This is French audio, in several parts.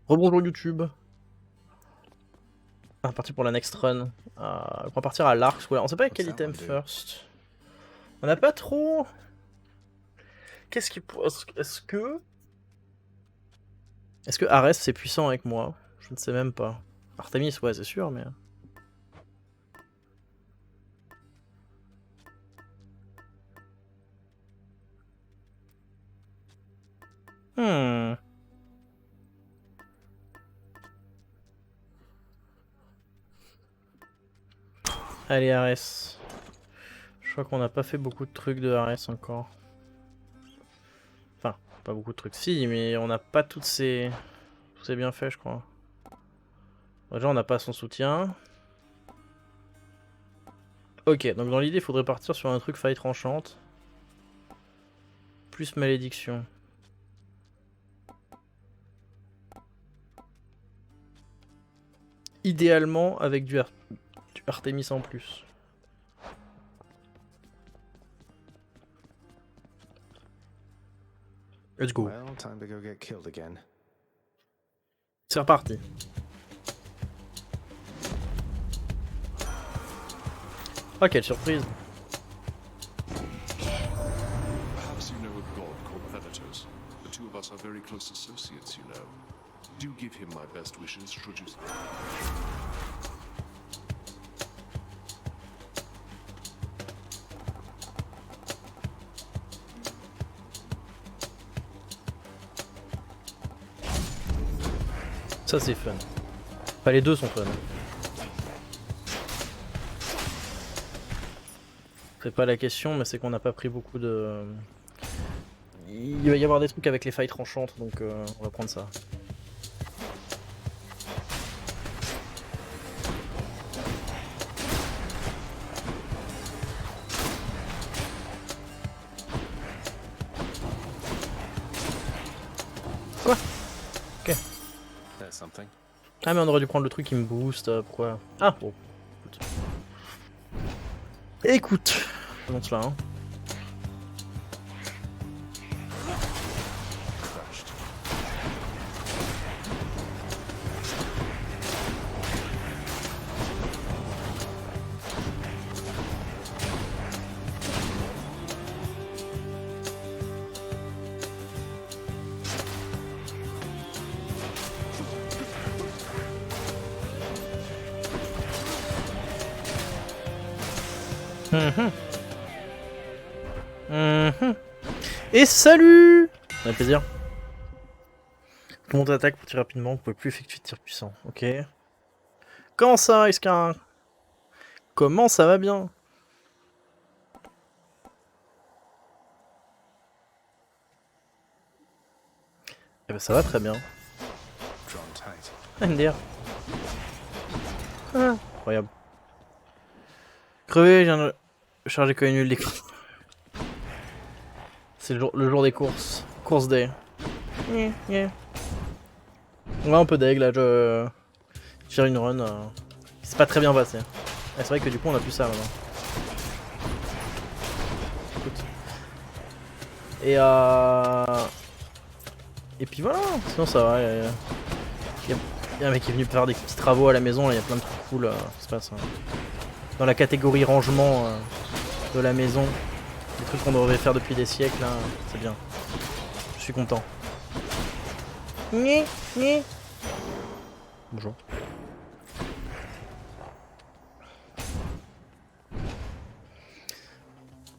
Rebonjour YouTube. On est parti pour la next run. On va partir à l'arc. On sait pas quel item first. On n'a pas trop. Qu'est-ce qui. Est-ce que Ares c'est puissant avec moi? Je ne sais même pas. Artemis, ouais, c'est sûr, mais. Allez, Ares. Je crois qu'on n'a pas fait beaucoup de trucs de Ares encore. Enfin, pas beaucoup de trucs. Si, mais on n'a pas tous ces bienfaits, je crois. Déjà, on n'a pas son soutien. Ok, donc dans l'idée, il faudrait partir sur un truc faille tranchante. Plus malédiction. Idéalement avec du Artemis en plus. Let's go. C'est reparti. Oh, quelle surprise. Perhaps you know a god called Thanatos. The two of us are very close associates, you know. Do give him my best wishes, should you... Ça c'est fun. Enfin, les deux sont fun. C'est pas la question, mais c'est qu'on n'a pas pris beaucoup de... Il va y avoir des trucs avec les failles tranchantes, donc on va prendre ça. Quoi? Ok. Ah mais on aurait dû prendre le truc qui me booste, pourquoi? Ah bon. Écoute. Faisons cela, hein. Et salut! Ça fait plaisir. Tout le monde attaque pour tirer rapidement, vous pouvez plus effectuer de tir puissant. Ok. Comment ça, Iskar? Comment ça va bien? Eh ben ça va très bien. MDR. Ah, incroyable. Crevé, je viens de charger comme une huile. C'est le jour des courses. Course day. Yeah. On va un peu d'aigle là, je tire une run. C'est pas très bien passé. C'est vrai que du coup on a plus ça maintenant. Écoute. Et puis voilà, sinon ça va. Il y a un mec qui est venu faire des petits travaux à la maison, il y a plein de trucs cool qui se passent. Dans la catégorie rangement de la maison. Des trucs qu'on devrait faire depuis des siècles, là, c'est bien. Je suis content. Bonjour.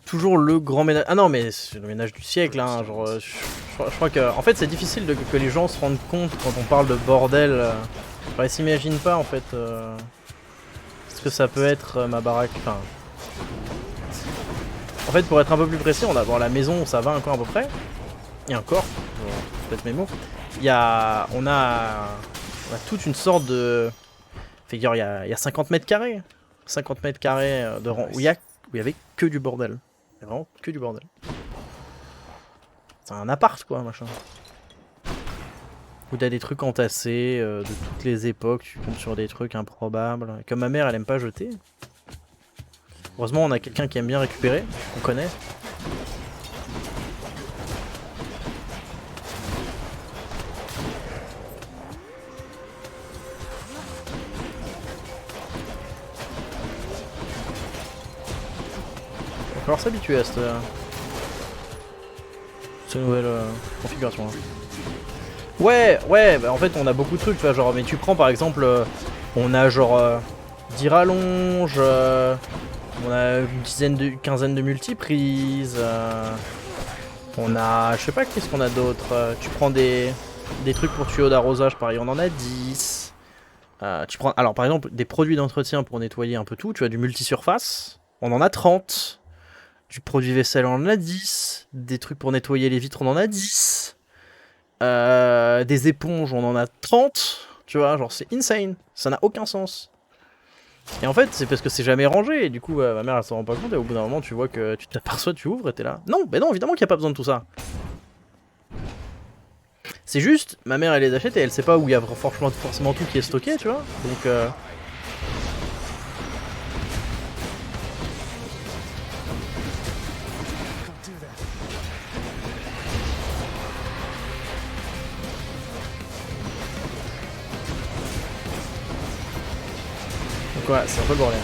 Toujours le grand ménage. Ah non, mais c'est le ménage du siècle, hein. Genre, je crois que. En fait, c'est difficile que les gens se rendent compte quand on parle de bordel. Ils s'imaginent pas, en fait, ce que ça peut être ma baraque. Enfin. En fait, pour être un peu plus précis, on a bon, la maison, ça va encore à peu près. Et encore, peut-être mes mots. On a toute une sorte de. Figure, il y a 50 mètres carrés. 50 mètres carrés de rang où il y avait que du bordel. Il y a vraiment que du bordel. C'est un appart, quoi, machin. Où t'as des trucs entassés de toutes les époques. Tu tombes sur des trucs improbables. Comme ma mère, elle aime pas jeter. Heureusement, on a quelqu'un qui aime bien récupérer, qu'on connaît. falloir s'habituer à cette nouvelle configuration. Hein. Ouais, bah en fait on a beaucoup de trucs, tu vois, genre, mais tu prends par exemple, on a genre 10 rallonges, on a une quinzaine de multiprises, on a, je sais pas qu'est-ce qu'on a d'autre, tu prends des trucs pour tuyaux d'arrosage, pareil on en a 10. Tu prends, alors par exemple des produits d'entretien pour nettoyer un peu tout, tu as du multisurface, on en a 30. Du produit vaisselle on en a 10. Des trucs pour nettoyer les vitres on en a 10. Des éponges on en a 30. Tu vois, genre c'est insane. Ça n'a aucun sens. Et en fait c'est parce que c'est jamais rangé. Et du coup ma mère elle s'en rend pas compte. Et au bout d'un moment tu vois que tu t'aperçois, tu ouvres et t'es là. Non, mais non, évidemment qu'il n'y a pas besoin de tout ça. C'est juste, ma mère elle les achète et elle sait pas où il y a forcément tout qui est stocké, tu vois. Donc ouais, c'est un peu le bordel.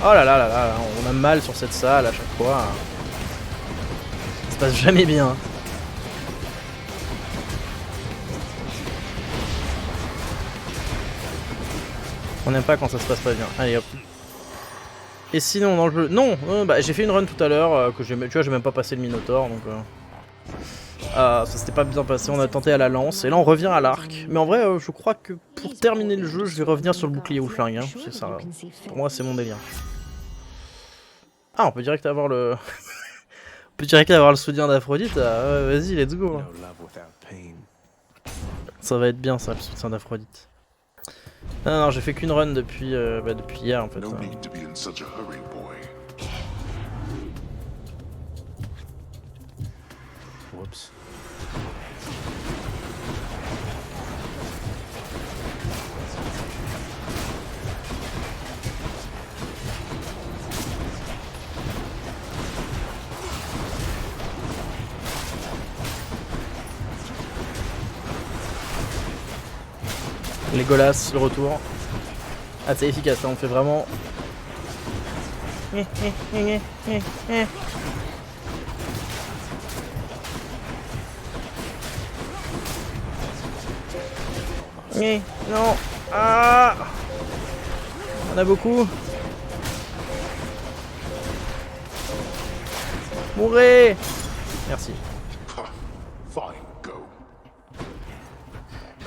Oh là là là là, on a mal sur cette salle à chaque fois. Ça se passe jamais bien. On n'aime pas quand ça se passe pas bien. Allez hop. Et sinon dans le jeu... Non, bah, j'ai fait une run tout à l'heure, que tu vois j'ai même pas passé le Minotaur, donc... ça s'était pas bien passé, on a tenté à la lance, et là on revient à l'arc. Mais en vrai, je crois que pour terminer le jeu, je vais revenir sur le bouclier ou le flingue. Hein. C'est ça, pour moi c'est mon délire. Ah, on peut direct avoir le... on peut direct avoir le soutien d'Aphrodite. Vas-y, let's go. Ça va être bien ça, le soutien d'Aphrodite. Non, j'ai fait qu'une run depuis hier en fait. Whoops. Legolas, le retour. Ah, c'est efficace, là on fait vraiment... Non. Ah, on a beaucoup. Mourez. Merci.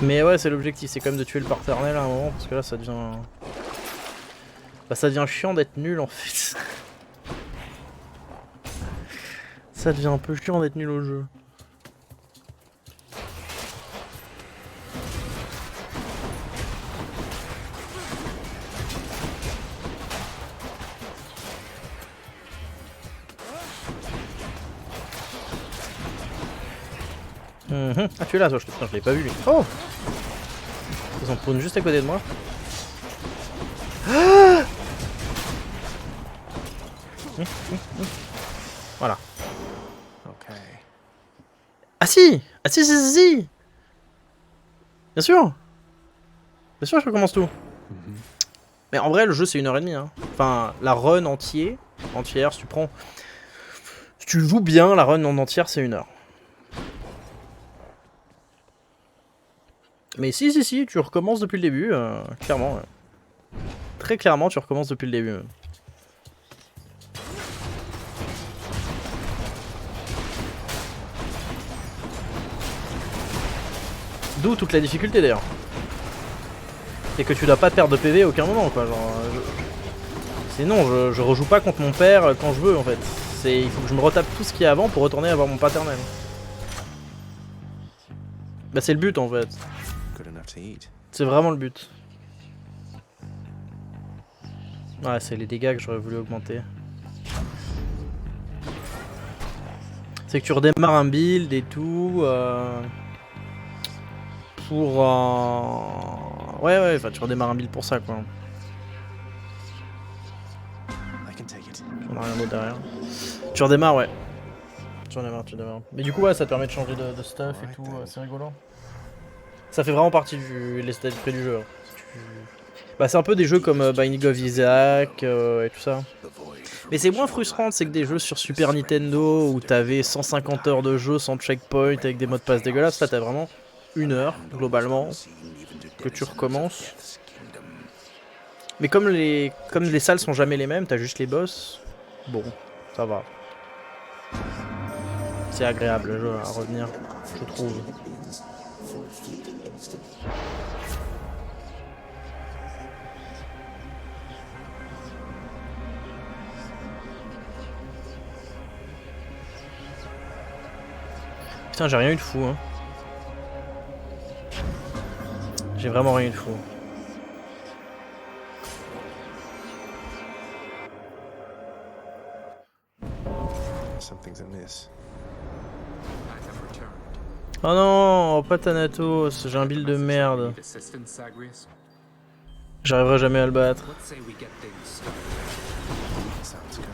Mais ouais, c'est l'objectif, c'est quand même de tuer le paternel à un moment, parce que là ça devient... Bah ça devient chiant d'être nul en fait. Ça devient un peu chiant d'être nul au jeu. Ah tu es là toi, putain, je l'ai pas vu lui. Oh, ils en prennent juste à côté de moi. Ah, voilà. Okay. Ah si. Ah si. Bien sûr. Bien sûr je recommence tout. Mais en vrai le jeu c'est 1h30 hein. Enfin la run entière, si tu prends... Si tu joues bien, la run en entière c'est 1 heure. Mais si, tu recommences depuis le début, clairement. Très clairement, tu recommences depuis le début. D'où toute la difficulté d'ailleurs. C'est que tu dois pas perdre de PV à aucun moment, quoi. Genre, sinon, je rejoue pas contre mon père quand je veux, en fait. Il faut que je me retape tout ce qu'il y a avant pour retourner à voir mon paternel. Bah c'est le but, en fait. C'est vraiment le but. Ouais, c'est les dégâts que j'aurais voulu augmenter. C'est que tu redémarres un build et tout. Pour... Ouais, enfin tu redémarres un build pour ça, quoi. J'en ai rien d'autre derrière. Tu redémarres, ouais. Tu redémarres. Mais du coup, ouais, ça te permet de changer de stuff et tout. C'est rigolo. Ça fait vraiment partie de l'état d'esprit du jeu. Bah c'est un peu des jeux comme Binding of Isaac et tout ça. Mais c'est moins frustrant, c'est que des jeux sur Super Nintendo où t'avais 150 heures de jeu sans checkpoint avec des mots de passe dégueulasses. Là t'as vraiment 1 heure globalement que tu recommences. Mais comme les salles sont jamais les mêmes, t'as juste les boss. Bon, ça va. C'est agréable le jeu à revenir, je trouve. Putain, j'ai rien eu de fou, hein. J'ai vraiment rien eu de fou. Something's amiss. Oh non, pas Thanatos, j'ai un build de merde. J'arriverai jamais à le battre. Sounds good.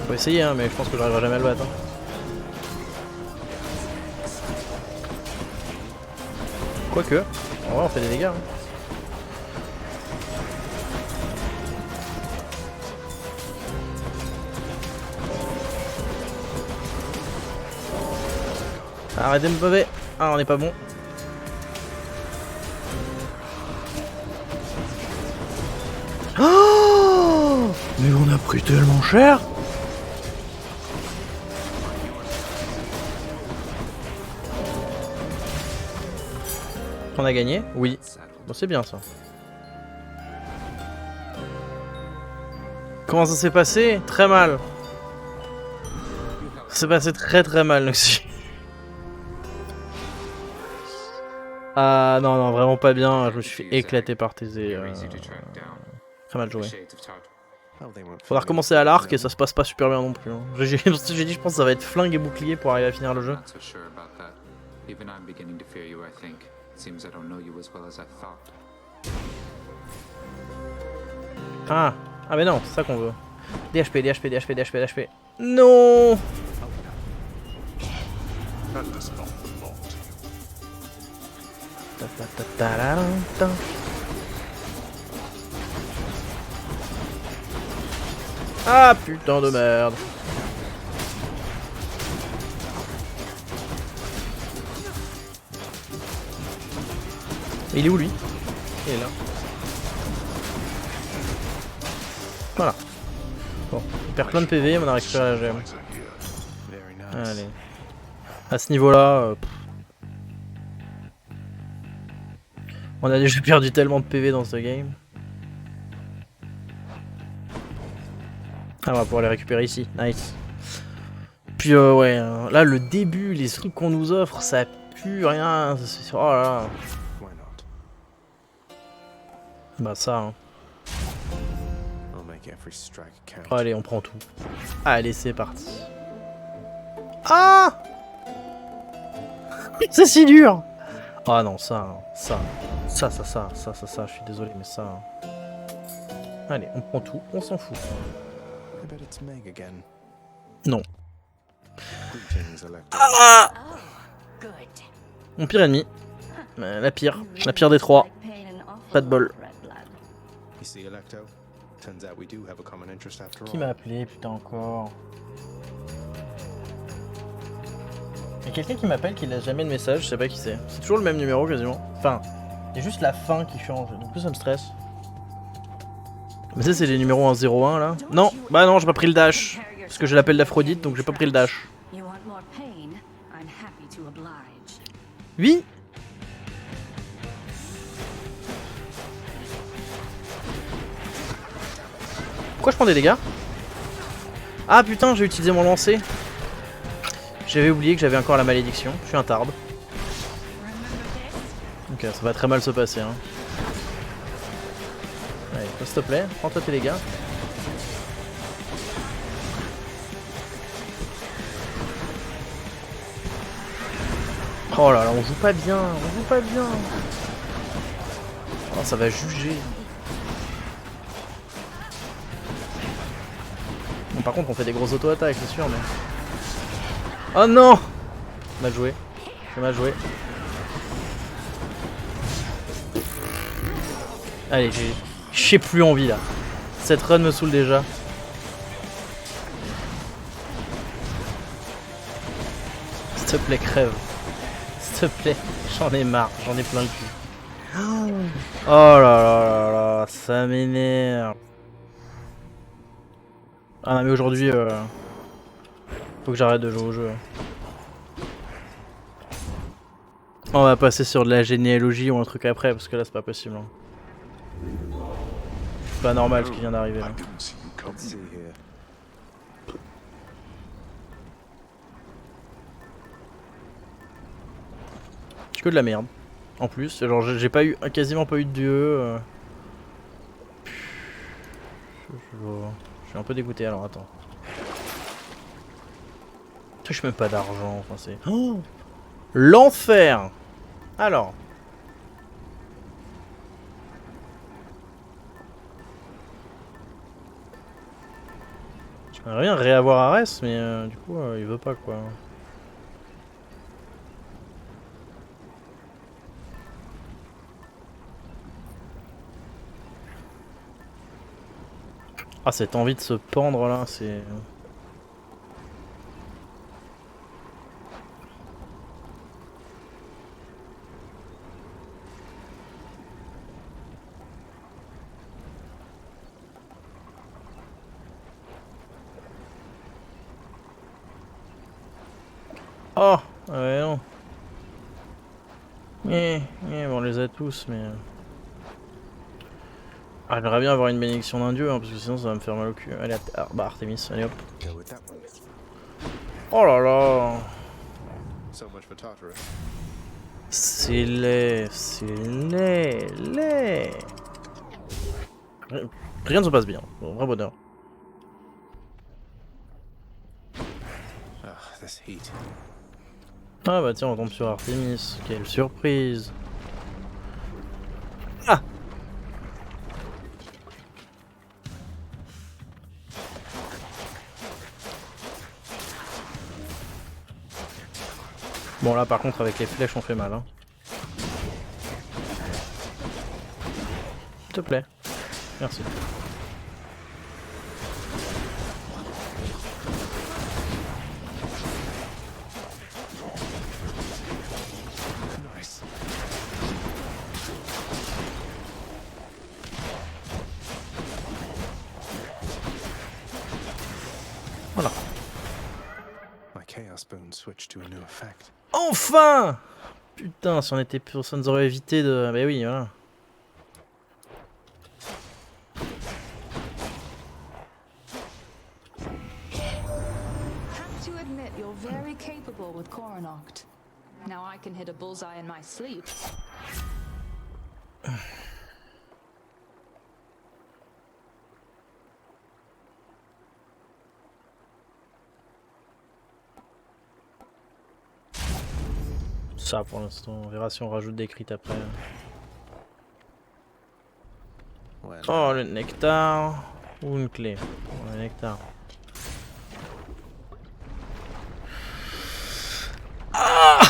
Faut essayer, hein, mais je pense que j'arriverai jamais à le battre. Hein. Quoique, en vrai on fait des dégâts. Hein. Arrêtez de me paver. Ah, on est pas bon. Oh, mais on a pris tellement cher. On a gagné? Oui. Bon, c'est bien ça. Comment ça s'est passé? Très mal. Ça s'est passé très mal, Noxy. Ah non, non, vraiment pas bien. Je me suis fait éclater par Thésée. Très mal joué. Well, they won't Faudra recommencer à l'arc et ça se passe pas super bien non plus. Hein. J'ai dit, je pense que ça va être flingue et bouclier pour arriver à finir le jeu. Not so sure about that. Even I'm beginning to fear you, I think. It seems I don't know you as well as I thought. Ah, ah mais non, c'est ça qu'on veut. DHP, DHP, DHP, DHP, DHP. Non. That is not the lot. Ta-ta-ta-ta-ta-ta. Ah putain de merde. Il est où lui? Il est là. Voilà. Bon, on perd plein de PV, on a récupéré la gemme. Very nice. Allez. À ce niveau-là, on a déjà perdu tellement de PV dans ce game. Ah, on va pouvoir les récupérer ici. Nice. Puis ouais, là le début, les trucs qu'on nous offre, ça pue rien. Oh là là. Why not? Bah ça. Hein. I'll make every strike count. Allez, on prend tout. Allez, c'est parti. Ah. C'est si dur. Ah non, ça, ça, je suis désolé, mais ça. Allez, on prend tout, on s'en fout. I bet it's Meg again. Non. Greetings, Electro. Ah, Good. mon pire ennemi. La pire des trois. Pas de bol. You see, Electro? Turns out we do have a common interest after Qui all. m'a appelé, putain, encore? Y'a quelqu'un qui m'appelle qui laisse jamais de message, je sais pas qui c'est. C'est toujours le même numéro quasiment. Enfin, il y a juste la fin qui change, donc plus ça me stresse. Mais ça, c'est les numéros 101 là. Non, bah non, j'ai pas pris le dash. Parce que j'ai l'appel d'Aphrodite, donc j'ai pas pris le dash. You want more pain? I'm happy to oblige. Oui. Pourquoi je prends des dégâts? Ah putain, j'ai utilisé mon lancer. J'avais oublié que j'avais encore la malédiction. Je suis un tarbe. Ok, ça va très mal se passer. Hein. Allez, s'il te plaît, prends-toi tes dégâts. Oh là là, on joue pas bien, on joue pas bien. Oh, ça va juger. Bon, par contre, on fait des grosses auto-attaques, c'est sûr, mais... Oh non! Mal joué. C'est mal joué. Allez, j'ai plus envie là. Cette run me saoule déjà. S'il te plaît, crève. S'il te plaît, j'en ai marre, j'en ai plein le cul. Oh là là là là, ça m'énerve. Ah non mais aujourd'hui, faut que j'arrête de jouer au jeu. On va passer sur de la généalogie ou un truc après, parce que là c'est pas possible. Hein. C'est pas normal ce qui vient d'arriver là. I didn't see you come. Let's see here. C'est que de la merde. En plus, genre j'ai pas eu, quasiment pas eu de dieu. Je suis un peu dégoûté alors attends. Je touche même pas d'argent, enfin c'est... Oh, l'enfer. Alors. J'aimerais bien réavoir Arès, mais du coup il veut pas quoi. Ah cette envie de se pendre là, c'est... Oh ouais non. Bon, on les a tous mais... Ah j'aimerais bien avoir une bénédiction d'un dieu hein, parce que sinon ça va me faire mal au cul. Allez, bah Artemis, allez hop. Go with that one. Oh là là. So much for Tartarus. C'est laid, laid. Rien ne se passe bien, vrai bonheur. Ah, this heat. Ah bah tiens on tombe sur Artemis, quelle surprise. Ah. Bon là par contre avec les flèches on fait mal hein. S'il te plaît. Merci. Nice. Voilà. My chaos boon switched to a new effect. Enfin. Putain si on était plus, ça nous aurait évité de... Bah oui voilà. Have to admit you're very capable with Coronoct. Now I can hit a bullseye in my sleep. Ça pour l'instant, on verra si on rajoute des crits après. Well, Oh le nectar ou une clé. Oh, le nectar. Ah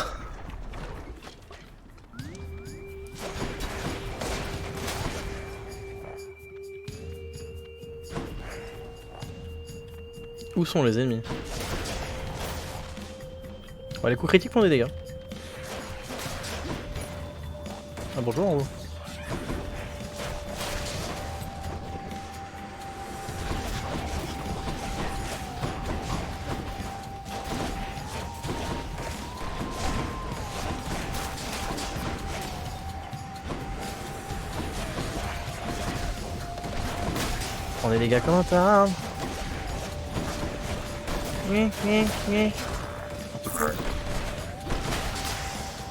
où sont les ennemis? Ouais, les coups critiques font des dégâts. Ah bonjour. Prends des dégâts comme un tarde.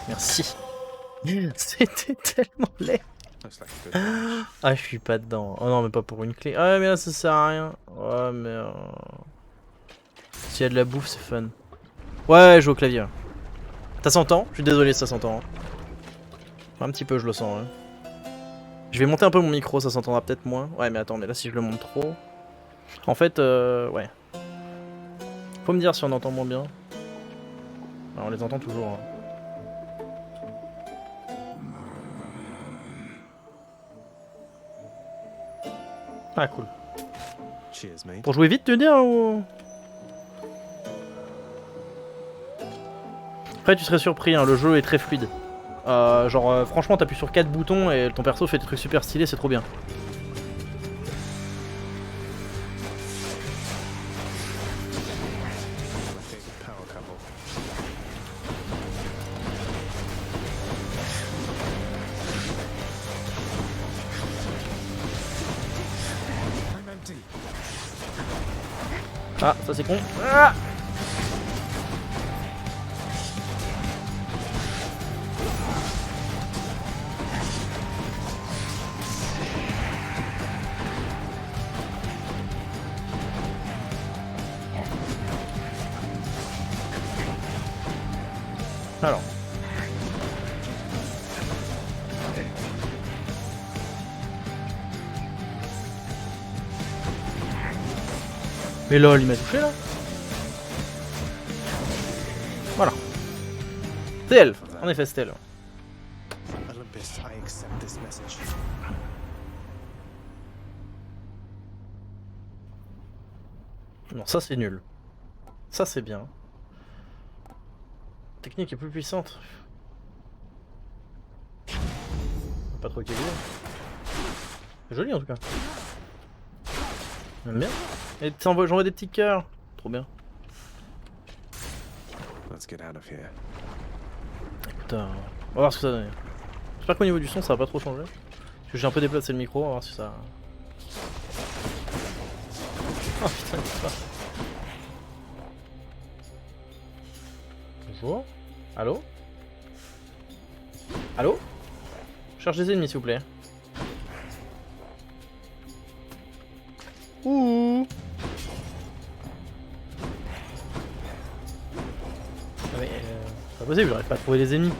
Merci. C'était tellement laid. looks like a good match. Ah, je suis pas dedans. Oh non, mais pas pour une clé. Ah, mais là, ça sert à rien. Ouais, mais... s'il y a de la bouffe, c'est fun. Ouais, je joue au clavier. Ça s'entend? Je suis désolé, ça s'entend. Un petit peu, je le sens. Hein. Je vais monter un peu mon micro, ça s'entendra peut-être moins. Ouais, mais attends, mais là, si je le monte trop... En fait, ouais. Faut me dire si on entend moins bien. Alors, on les entend toujours. Hein. Ah cool. Cheers, mate. Pour jouer vite, tu veux dire ou... Après tu serais surpris, hein, le jeu est très fluide. Franchement t'appuies sur 4 boutons et ton perso fait des trucs super stylés, c'est trop bien. My favorite power couple. I'm empty. Ah, ça c'est con. Ah alors. Mais lol, il m'a touché là. Voilà. C'est elle. En effet, c'est elle. Olympus, I accept this message. Non, ça c'est nul. Ça c'est bien. La technique est plus puissante. Pas trop qu'elle est. Joli en tout cas. J'aime bien. Et j'envoie des petits cœurs. Trop bien. Let's get out of here. Écoute, on va voir ce que ça donne. J'espère qu'au niveau du son ça va pas trop changer. Parce que j'ai un peu déplacé le micro, on va voir si ça... Oh putain, c'est ça. Bonjour. Allô? Allô? Je cherche des ennemis s'il vous plaît. Ouh. Ah mais c'est pas possible, j'arrive pas à trouver les ennemis.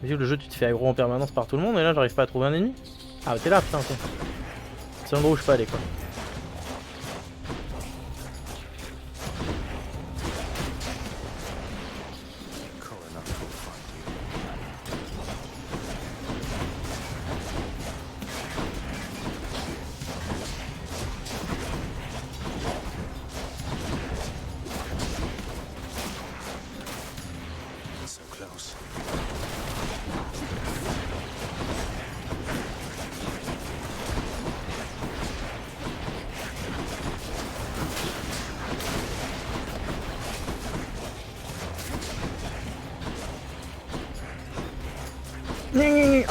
Le jeu tu te fais aggro en permanence par tout le monde et là j'arrive pas à trouver un ennemi. Ah t'es là putain con. C'est l'endroit où je peux aller quoi. Koronok will find you. So close.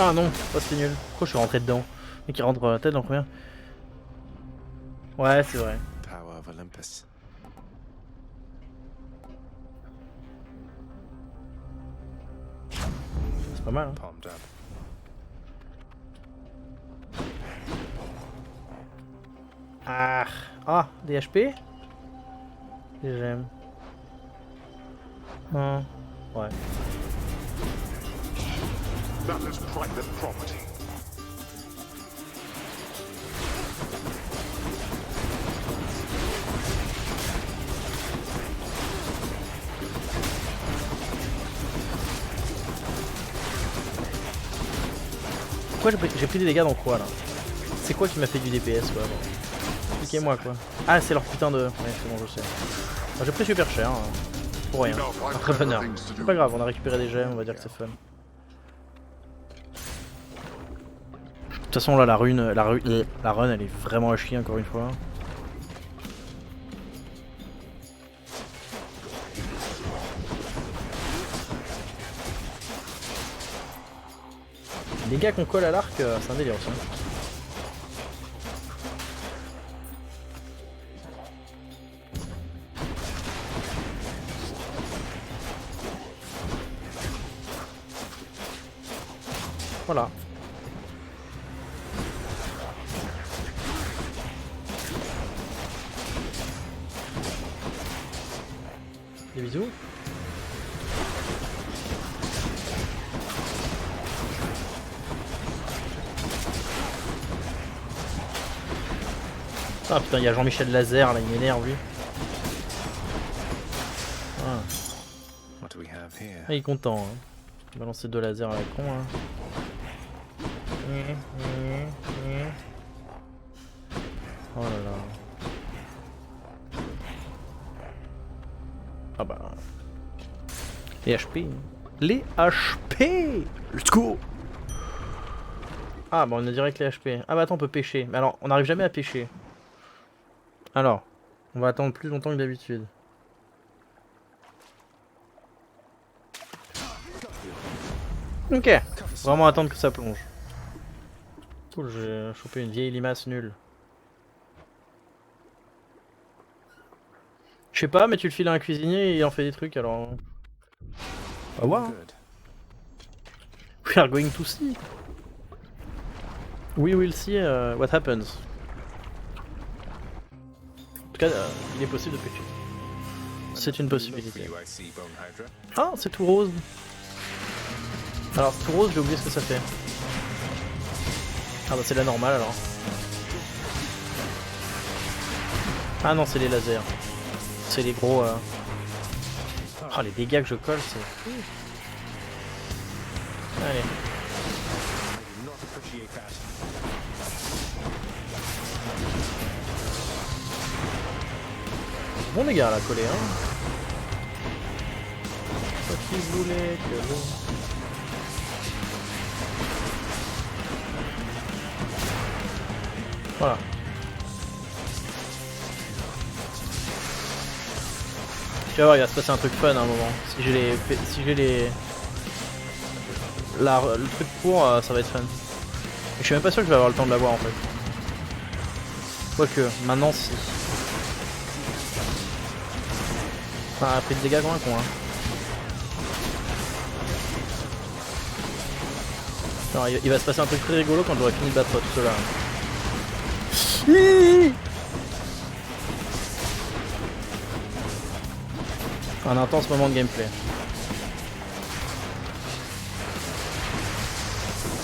Ah non, ça c'est nul. Pourquoi je suis rentré dedans? Et qui rentre tête dans combien? Ouais, c'est vrai. Power of Olympus. C'est pas mal. Hein. Palmed up. Ah, des HP? Des gemmes. Ouais. That is private property. Pourquoi j'ai pris des dégâts dans quoi là? C'est quoi qui m'a fait du DPS quoi? Expliquez-moi quoi. Ah c'est leur putain de... Ouais c'est bon je sais. Enfin, j'ai pris super cher. Hein. Pour rien. Après bonheur. C'est pas grave, on a récupéré des gemmes, on va dire que c'est fun. De toute façon là la run elle est vraiment à chier encore une fois. Les gars qu'on colle à l'arc, c'est un délire aussi. Hein. Voilà. Des bisous. Ah putain, il y a Jean-Michel Laser là, il m'énerve lui. Ah. What do we have here? Ah, il est content. Hein. Balancer 2 lasers à la con. Hein. Oh là là. Ah bah... Les HP. Les HP. Let's go. Ah bah on a direct les HP. Ah bah attends, on peut pêcher. Mais alors, on n'arrive jamais à pêcher. Alors, on va attendre plus longtemps que d'habitude. Ok. Vraiment attendre que ça plonge. Cool, j'ai chopé une vieille limace nulle. Je sais pas, mais tu le files à un cuisinier et il en fait des trucs alors... On va voir. Hein. Good. We are going to see. We will see what happens. En tout cas, il est possible de pêcher. C'est une possibilité. For you, I see, Bone Hydra. Ah, c'est tout rose. Alors, tout rose, j'ai oublié ce que ça fait. Ah bah c'est la normale alors. Ah non, c'est les lasers. C'est les gros... Oh, les dégâts que je colle, c'est... Allez. I do not appreciate that. Bon dégâts là, collé hein. Toi qui voulais que l'eau... Voilà. Tu vas voir, il va se passer un truc fun à un moment. Si j'ai les... Si j'ai les... le truc pour, ça va être fun. Et je suis même pas sûr que je vais avoir le temps de l'avoir en fait. Quoique, maintenant si. Enfin, a pris de dégâts comme un con hein. Non, il va se passer un truc très rigolo quand j'aurai fini de battre tout cela. Un intense moment de gameplay.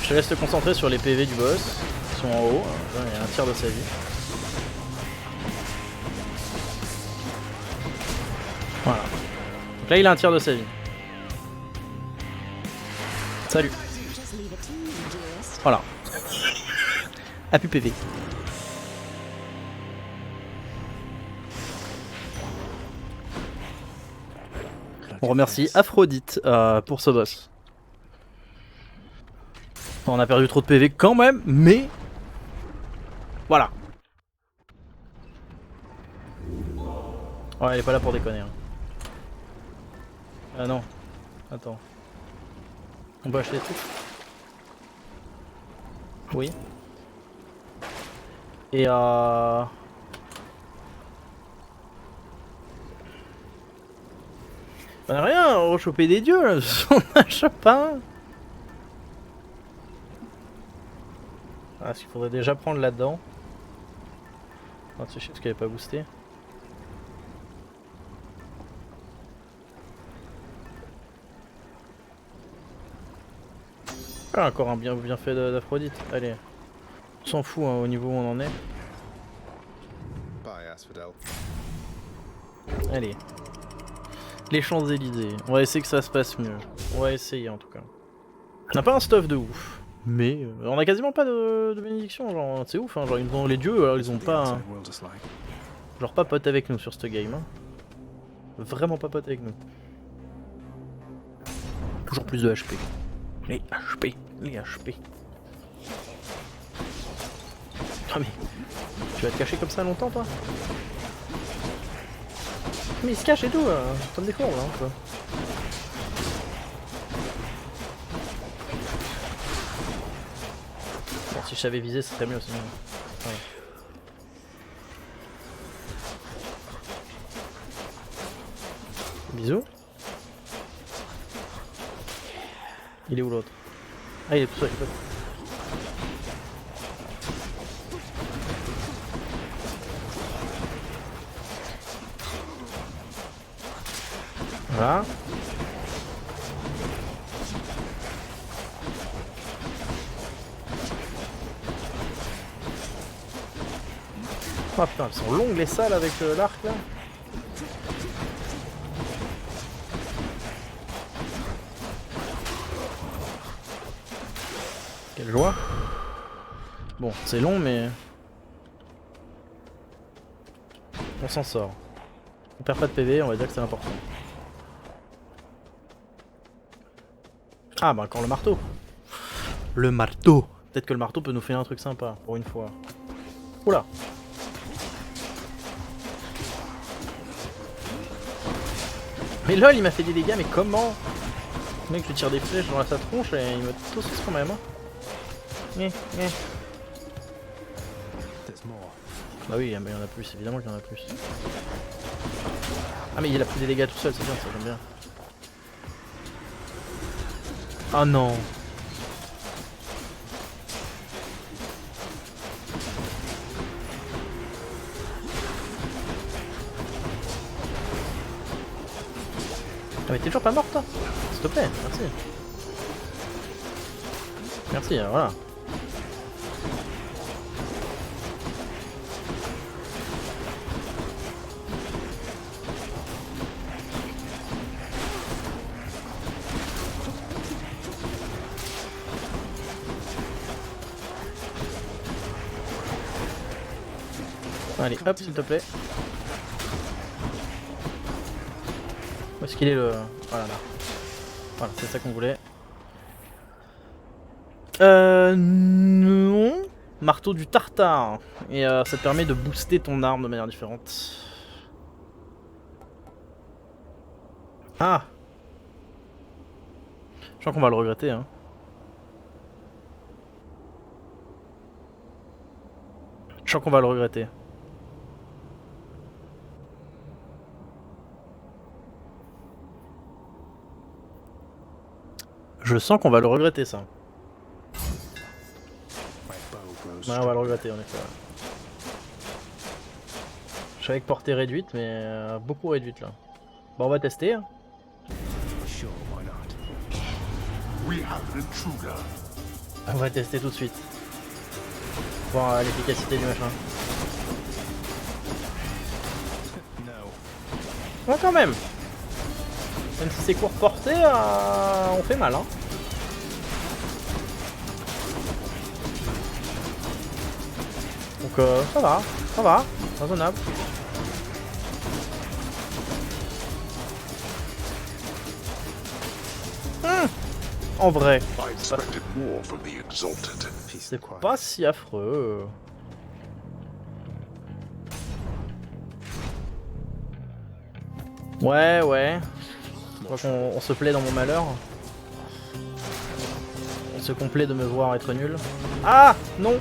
Je te laisse te concentrer sur les PV du boss, qui sont en haut, là, il y a un tiers de sa vie. Voilà. Donc là il a un tiers de sa vie. Salut. Voilà. A pu PV. On remercie Aphrodite pour ce boss. On a perdu trop de PV quand même, mais... Voilà. Ouais, elle est pas là pour déconner. Hein. Ah non. Attends. On peut acheter des trucs? Oui. Et On a rien, on va choper des dieux là, on a chopé un. Ah, est-ce qu'il faudrait déjà prendre là-dedans? Ah, tu sais parce qu'elle est pas boostée. Ah, encore un bien fait d'Aphrodite. Allez. On s'en fout hein, au niveau où on en est. Bye, Asphodel. Allez. Les Champs-Élysées. On va essayer que ça se passe mieux. On va essayer en tout cas. On n'a pas un stuff de ouf. Mais on a quasiment pas de bénédiction. Genre, c'est ouf. Hein, genre, ils ont les dieux, alors ils ont pas. Genre, pas pote avec nous sur ce game. Hein. Vraiment pas pote avec nous. Toujours plus de HP. Les HP. Les HP. Ah, mais. Tu vas te cacher comme ça longtemps, toi? Mais il se cache et tout, comme des courbes là, quoi. Bon, si je savais viser, ce serait mieux aussi. Ouais. Bisous. Il est où l'autre? Ah, il est tout seul, il peut. Voilà. Oh putain, elles sont longues les salles avec l'arc là. Quelle joie. Bon, c'est long mais... On s'en sort. On perd pas de PV, on va dire que c'est important. Ah bah encore le marteau. Le marteau. Peut-être que le marteau peut nous faire un truc sympa, pour une fois. Oula. Mais lol, il m'a fait des dégâts, mais comment? Le mec, je lui tire des flèches dans sa tronche et il me tosse quand même. Hein. Bah oui, mais il y en a plus, évidemment qu'il y en a plus. Ah mais il a pris des dégâts tout seul, c'est bien, ça j'aime bien. Ah non. Ah mais t'es toujours pas morte toi? S'il te plaît, merci. Merci, voilà. Allez, hop, s'il te plaît. Où est-ce qu'il est le... Voilà, là. Voilà, c'est ça qu'on voulait. Non. Marteau du tartare. Et ça te permet de booster ton arme de manière différente. Ah. Je crois qu'on va le regretter, hein. Je sens qu'on va le regretter. Je sens qu'on va le regretter ça. Ouais, on va le regretter en effet. Ouais. Je savais que portée réduite, mais beaucoup réduite là. Bon, on va tester. Hein. On va tester tout de suite. Voir l'efficacité du machin. Ouais, quand même. Même si c'est court portée, on fait mal. Hein. Donc ça va, raisonnable. En vrai, c'est pas si affreux. Ouais. Je crois qu'on se plaît dans mon malheur. On se complaît de me voir être nul. Ah non.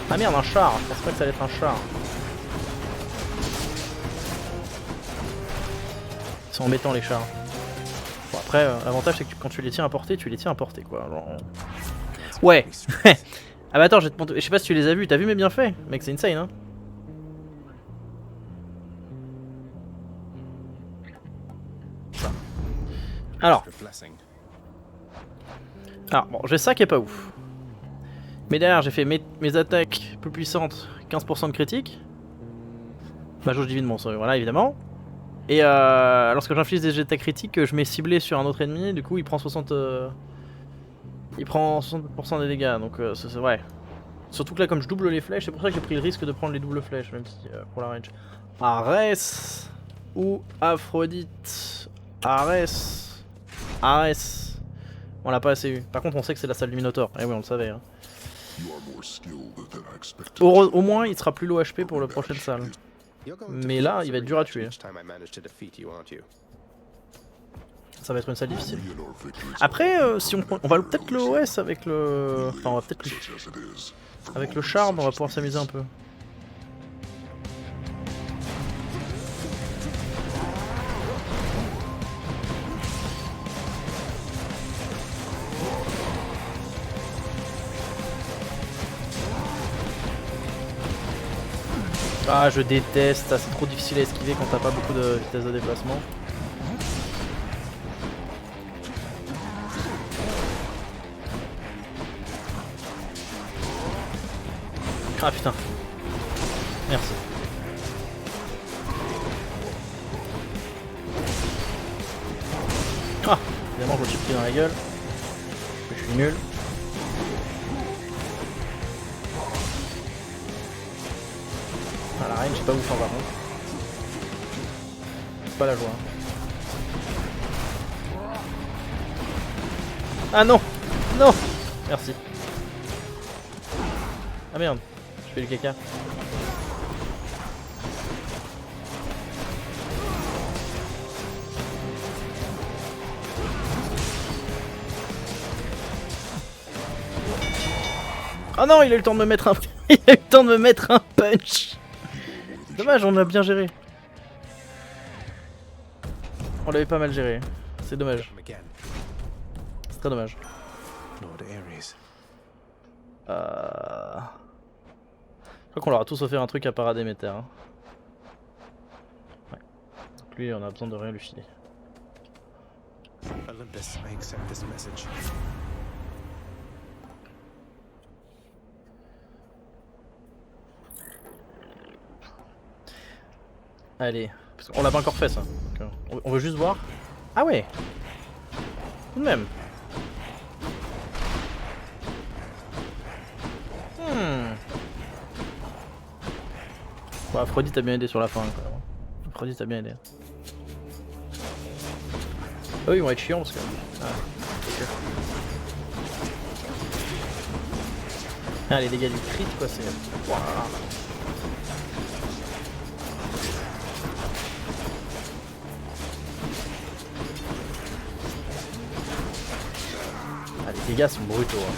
Ah merde, un char. Je pensais pas que ça allait être un char. Ils sont embêtants les chars. Bon après, l'avantage c'est que quand tu les tiens à portée, tu les tiens à portée quoi. Genre... Ouais. Ah bah attends, je sais pas si tu les as vus. T'as vu mes bienfaits? Mec, c'est insane hein. Alors bon, j'ai ça qui est pas ouf. Mais derrière, j'ai fait mes attaques plus puissantes, 15% de critique. Ma jauge divine, bon, ça, voilà, évidemment. Et lorsque j'inflige des attaques critiques, je mets ciblé sur un autre ennemi, du coup, il prend 60... il prend 60% des dégâts, donc ouais. Surtout que là, comme je double les flèches, c'est pour ça que j'ai pris le risque de prendre les doubles flèches, même si pour la range. Arès ou Aphrodite. Arès. On l'a pas assez eu. Par contre, on sait que c'est la salle du Minotaure. Eh oui, on le savait. Hein. Au moins, il sera plus low HP pour la prochaine salle. Mais là, il va être dur à tuer. Ça va être une salle difficile. Après, si on va peut-être le OS avec le... Enfin, on va peut-être... Avec le charme, on va pouvoir s'amuser un peu. Ah, je déteste, c'est trop difficile à esquiver quand t'as pas beaucoup de vitesse de déplacement. Ah putain. Merci. Ah, évidemment je me suis pris dans la gueule. Je suis nul. Ah, la reine, je sais pas où faire par contre. C'est pas la joie. Ah non! Non! Merci. Ah merde, je fais du caca. Oh non, il a eu le temps de me mettre un... il a eu le temps de me mettre un punch. Dommage, on l'a bien géré. On l'avait pas mal géré. C'est dommage. Come again. C'est très dommage. Lord Ares. Je crois qu'on leur a tous offert un truc à part Déméter. Hein. Ouais. Donc lui, on a besoin de rien lui filer. Olympus, I accept this message. Allez, parce qu'on l'a pas encore fait ça. Donc, on veut juste voir. Ah ouais. Tout de même. Bon, Aphrodite a bien aidé sur la fin. Quoi. Aphrodite a bien aidé. Ah oui, ils vont être chiants parce que... Ah, les dégâts du crit quoi, c'est... Wow. Ah, les dégâts sont brutaux. Hein.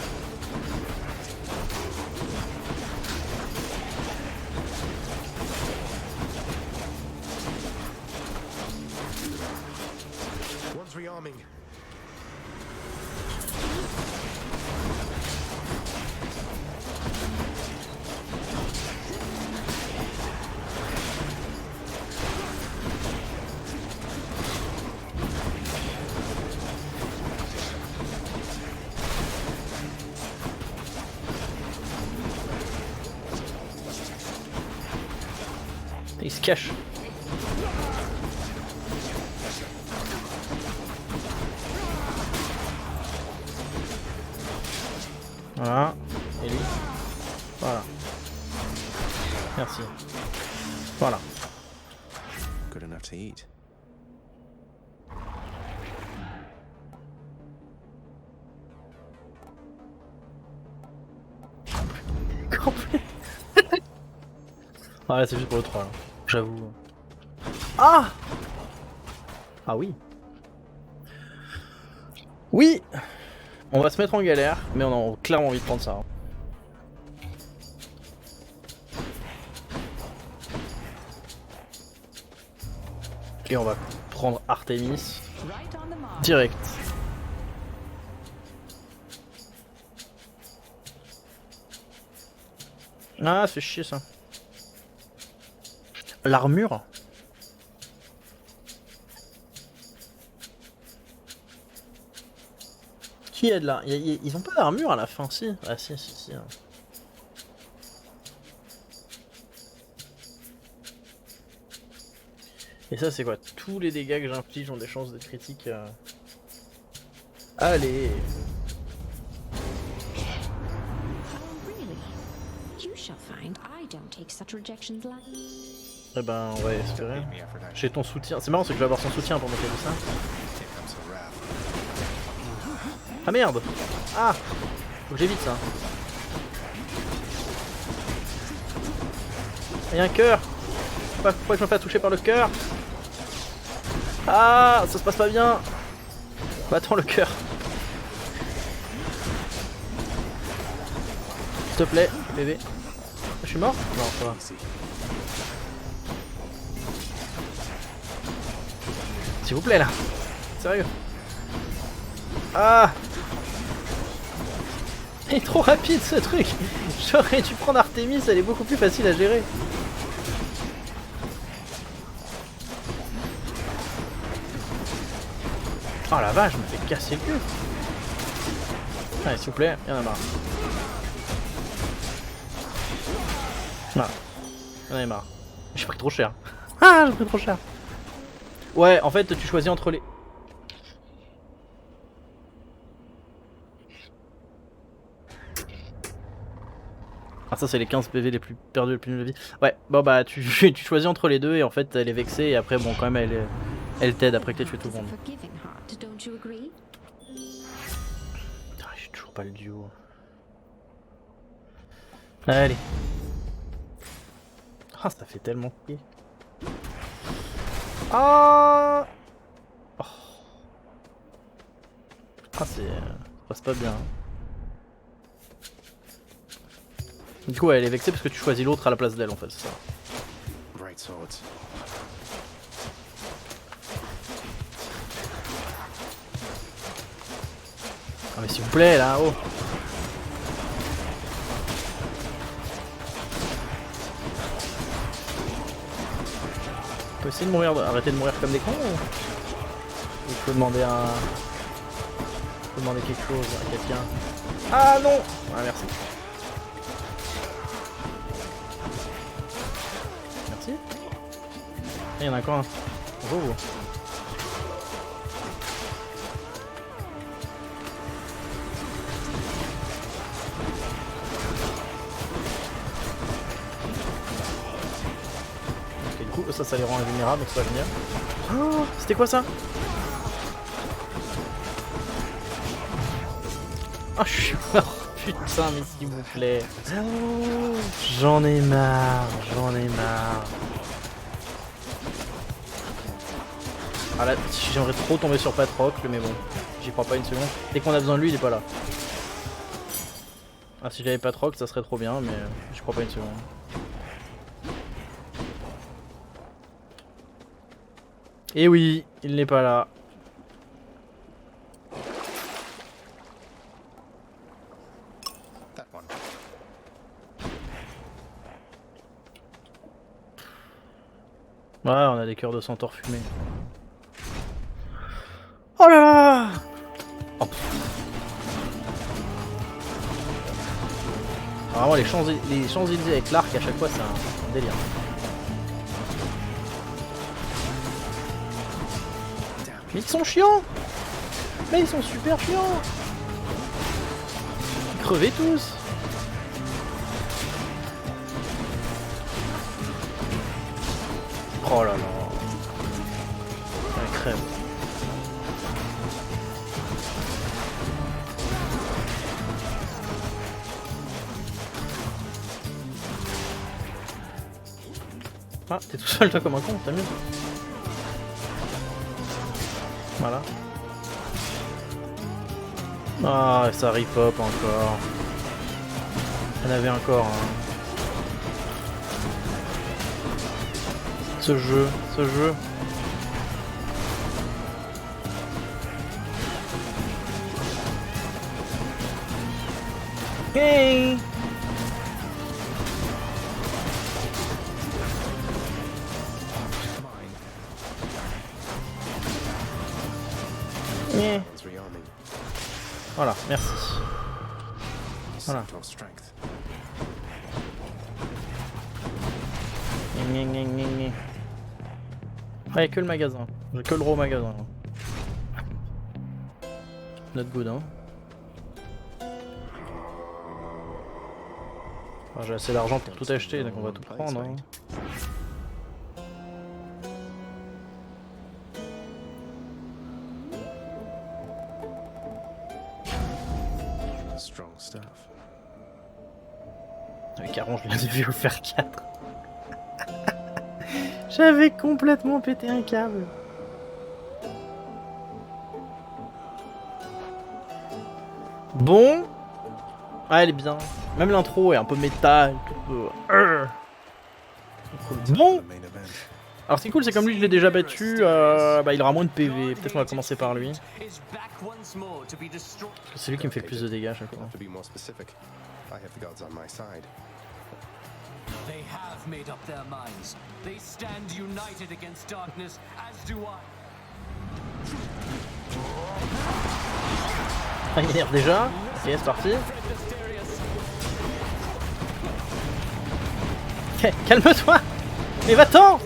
One's rearming. Il se cache. Voilà. Et lui. Voilà. Merci. Voilà. Good enough to eat. Complet. Ah, c'est juste pour le 3 là. J'avoue. Ah! Ah oui. Oui! On va se mettre en galère, mais on a clairement envie de prendre ça. Hein. Et on va prendre Artemis Right on the mark. direct. Ah, c'est chier ça. L'armure. Qui aide là? Ils ont pas d'armure à la fin, si? Ah si, si, si. Hein. Et ça c'est quoi? Tous les dégâts que j'inflige ont des chances d'être critiques. Allez! Oh, really? You shall find I don't take such rejections lightly. Eh ben on va espérer. Hate me, Aphrodite. J'ai ton soutien. C'est marrant, c'est que je vais avoir son soutien pour m'occuper de ça. Here comes the wrath. Ah merde! Ah! Faut que j'évite ça. Il y a un cœur! Pourquoi je me fais toucher par le cœur? Ah! Ça se passe pas bien! Bah attends le cœur! S'il te plaît, bébé. Je suis mort? Non, ça va. Easy. S'il vous plaît là! Sérieux? Ah! Il est trop rapide ce truc! J'aurais dû prendre Artemis, elle est beaucoup plus facile à gérer. Oh la vache, je me fais casser le cul! Allez, s'il vous plaît, y'en a marre. Voilà. Y'en a marre. J'ai pris trop cher. Ah, j'ai pris trop cher! Ouais, en fait, tu choisis entre les... Ah, ça c'est les 15 PV les plus perdus, les plus nuls de vie. Ouais, bon bah tu choisis entre les deux et en fait elle est vexée et après bon quand même elle t'aide après que t'aies tué tout le It's a monde. forgiving heart, don't you agree? Putain, j'ai toujours pas le duo. Allez. Ah ça fait tellement chier. Ah oh. Ah c'est... ça passe pas bien. Du coup ouais, elle est vexée parce que tu choisis l'autre à la place d'elle en fait, c'est ça. Right swords. Ah mais s'il vous plaît là, oh. On peut essayer de mourir, arrêter de mourir comme des cons ou il faut demander un... faut demander quelque chose à quelqu'un. Ah non. Ah merci. Merci. Il y en a encore un. Bonjour. Ok, du coup, ça les rend invulnérables, donc ça va venir. Oh, c'était quoi ça? Ah, je suis mort. Putain, mais s'il vous plaît. J'en ai marre, j'en ai marre. Ah là, j'aimerais trop tomber sur Patrocle, mais bon, j'y crois pas une seconde. Dès qu'on a besoin de lui, il est pas là. Ah, si j'avais Patrocle, ça serait trop bien, mais j'y crois pas une seconde. Et oui, il n'est pas là. That one. Ouais, on a des cœurs de centaure fumés. Oh là là! Oh. Ah, vraiment, les Champs-Élysées avec l'arc à chaque fois, c'est un délire. Mais ils sont chiants! Mais ils sont super chiants! Crevez tous! Oh là là! La crème. Ah, t'es tout seul toi comme un con, t'as mieux. Voilà. Ah, ça ripop encore. Il y en avait encore. Hein. Ce jeu. Hey! Yeah. One's rearming. Voilà, merci. Voilà. Centaur strength. Ah, y'a que le magasin. J'ai que le gros magasin. Not good, hein. Ah, j'ai assez d'argent pour tout acheter, donc on va tout prendre. Hein. Strong stuff. Avec Caron, je viens de lui faire 4. J'avais complètement pété un câble. Bon. Ah, elle est bien. Même l'intro est un peu méta. Un peu... Bon. The main event. Alors ce qui est cool, c'est comme lui je l'ai déjà battu, bah, il aura moins de PV. Peut-être qu'on va commencer par lui. Parce que c'est lui qui me fait le plus de dégâts à chaque fois. To be more specific, I have the gods on my side. They have made up their minds. They stand united against darkness, as do I. Ah, il énerve déjà. Ok, c'est parti. Ok, calme-toi. Mais va-t'en.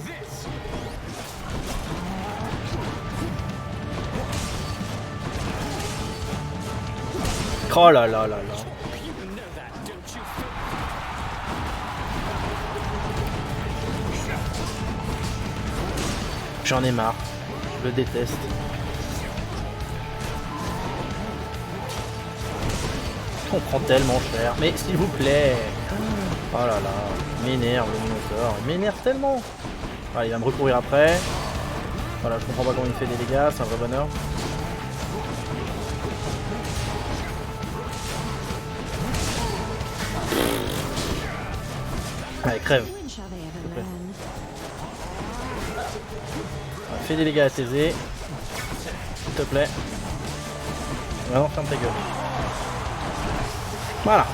Oh là là là là. J'en ai marre. Je le déteste. On prend tellement cher. Mais s'il vous plaît. Oh là là. Il m'énerve le Minotaur. Il m'énerve tellement. Ah, il va me recourir après. Voilà, je comprends pas comment il fait des dégâts. C'est un vrai bonheur. Allez, crève. When shall they ever learn? Fais des dégâts à Thésée. S'il te plaît. Maintenant, ferme ta gueule. Voilà.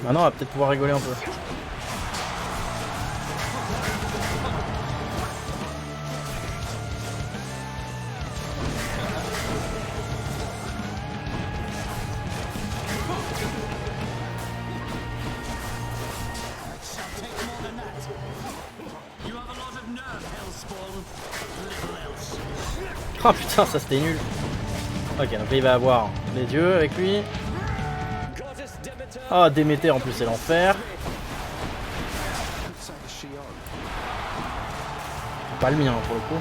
Maintenant, on va peut-être pouvoir rigoler un peu. Oh putain, ça c'était nul. Ok, donc là il va avoir les dieux avec lui. Ah, Déméter en plus c'est l'enfer. Pas le mien pour le coup.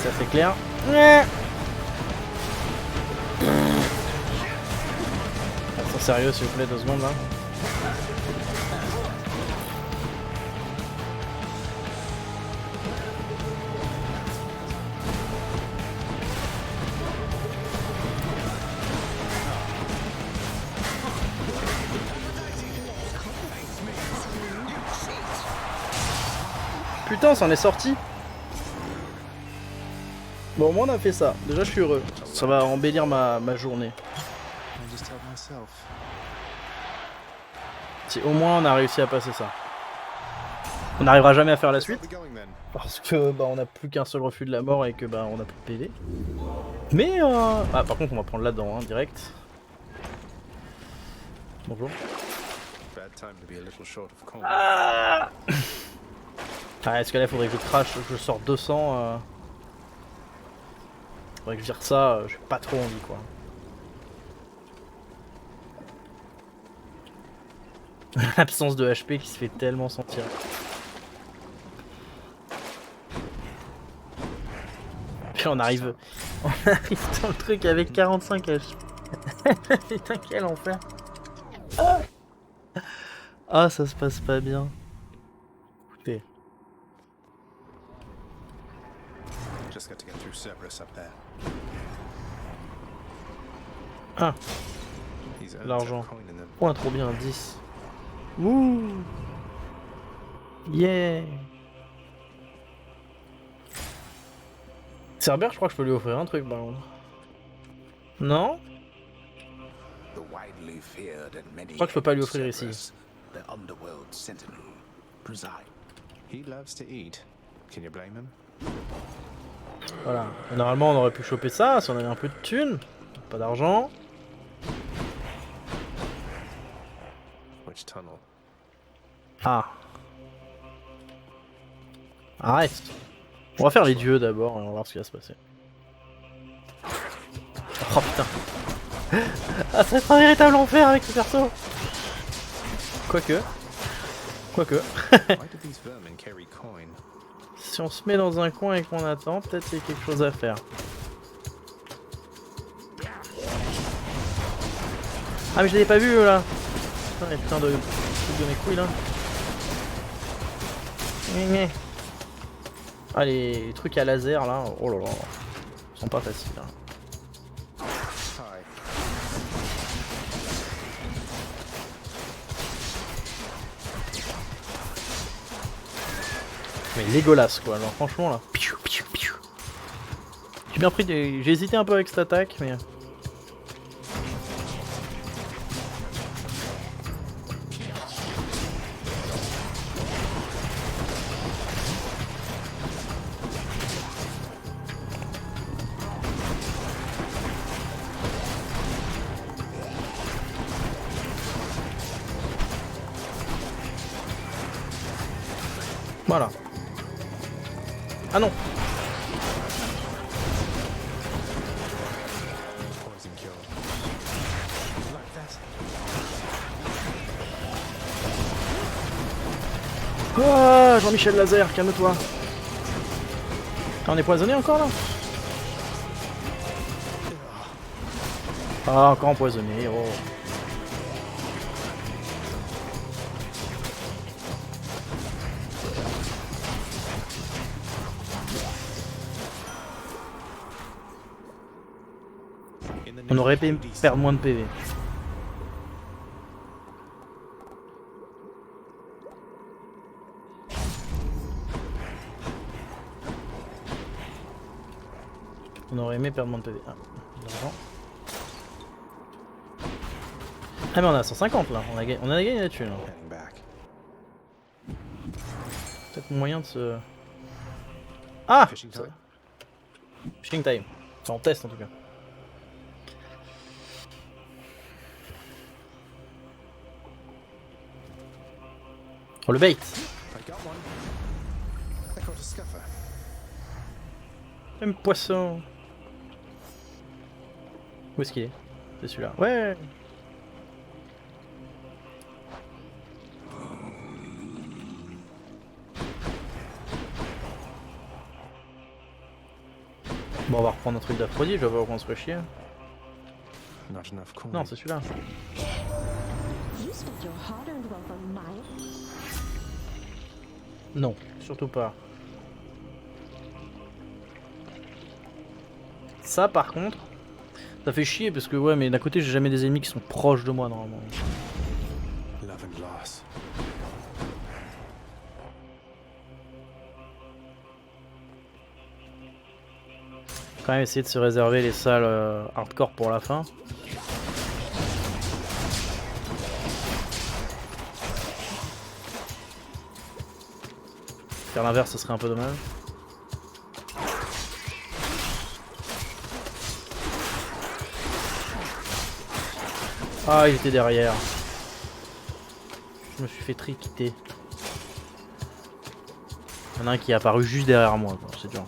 Ça c'est clair. Attention sérieux s'il vous plaît, 2 secondes là. Putain, ça en est sorti. Bon, au moins on a fait ça. Déjà, je suis heureux. Ça va embellir ma journée. Si au moins on a réussi à passer ça. On n'arrivera jamais à faire la suite. Parce que bah on n'a plus qu'un seul refus de la mort et que bah on a plus de PV. Mais ah, par contre on va prendre là-dedans, hein, direct. Bonjour. Ah, est-ce que là il faudrait que je crash, je sors 200 faudrait que je vire ça, j'ai pas trop envie quoi. L'absence de HP qui se fait tellement sentir. Puis on arrive dans le truc avec 45 HP. Putain quel enfer. Ah ça se passe pas bien. Écoutez. Ah, l'argent. Oh, trop bien, 10. Ouh. Yeah. Cerber, je crois que je peux lui offrir un truc par contre. Non? Je crois que je peux pas lui offrir ici. Voilà. Et normalement on aurait pu choper ça si on avait un peu de thunes. Pas d'argent. Ah. Arrête. On va faire les dieux d'abord et on va voir ce qui va se passer. Oh putain. Ah ça va être un véritable enfer avec ce perso. Quoique. Si on se met dans un coin et qu'on attend, peut-être qu'il y a quelque chose à faire. Ah mais je l'avais pas vu là. Putain, les putains de mes couilles là. Ah les trucs à laser là, oh là là, ils sont pas faciles hein. Mais Legolas quoi, alors franchement là. J'ai bien pris des... J'ai hésité un peu avec cette attaque mais... Voilà. Ah non. Oh, Jean-Michel Laser, calme-toi. Ah, on est poisonné encore là? Ah, encore empoisonné, oh. On aurait pu perdre moins de PV. On aurait aimé perdre moins de PV. Ah, de l'argent. Ah mais on a 150 là, on a gagné là-dessus là. Heading back. Peut-être moyen de se... Ah! Fishing time? Fishing time. Enfin, on teste en tout cas. Oh le bait! I got one. I caught a scuffer. Même poisson! Où est-ce qu'il est? C'est celui-là. Ouais! Bon, on va reprendre un truc d'Aphrodite, je vais voir qu'on se fait chier. Not enough coin. Non, c'est celui-là. You spent your hard-earned wealth on my... Non, surtout pas. Ça, par contre, ça fait chier parce que, ouais, mais d'un côté, j'ai jamais des ennemis qui sont proches de moi normalement. Love and loss. Quand même essayer de se réserver les salles hardcore pour la fin. Faire l'inverse, ce serait un peu dommage. Ah, il était derrière. Je me suis fait triquiter. Il y en a un qui est apparu juste derrière moi, c'est dur.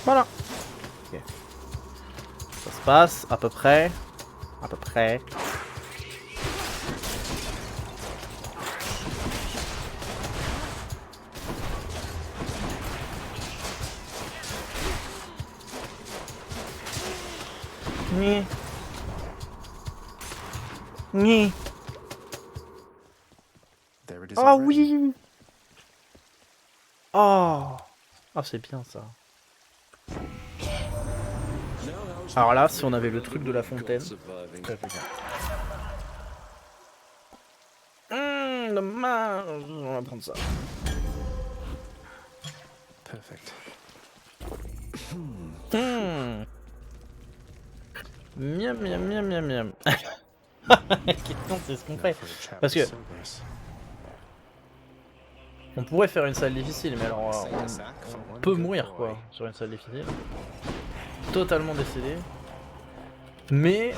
Voilà. Okay. Ça se passe à peu près. À peu près. Ni. Ni. There it is Oh already. oui. Oh. Ah c'est bien ça. Alors là, si on avait le truc de la fontaine. Dommage. On va prendre ça. Perfect. Miam miam miam miam miam. Question, c'est ce qu'on fait. For a chap Parce que Cerberus. on pourrait faire une salle difficile, mais alors Say a sack for on one peut good mourir boy. quoi sur une salle difficile. Totalement décédé. Mais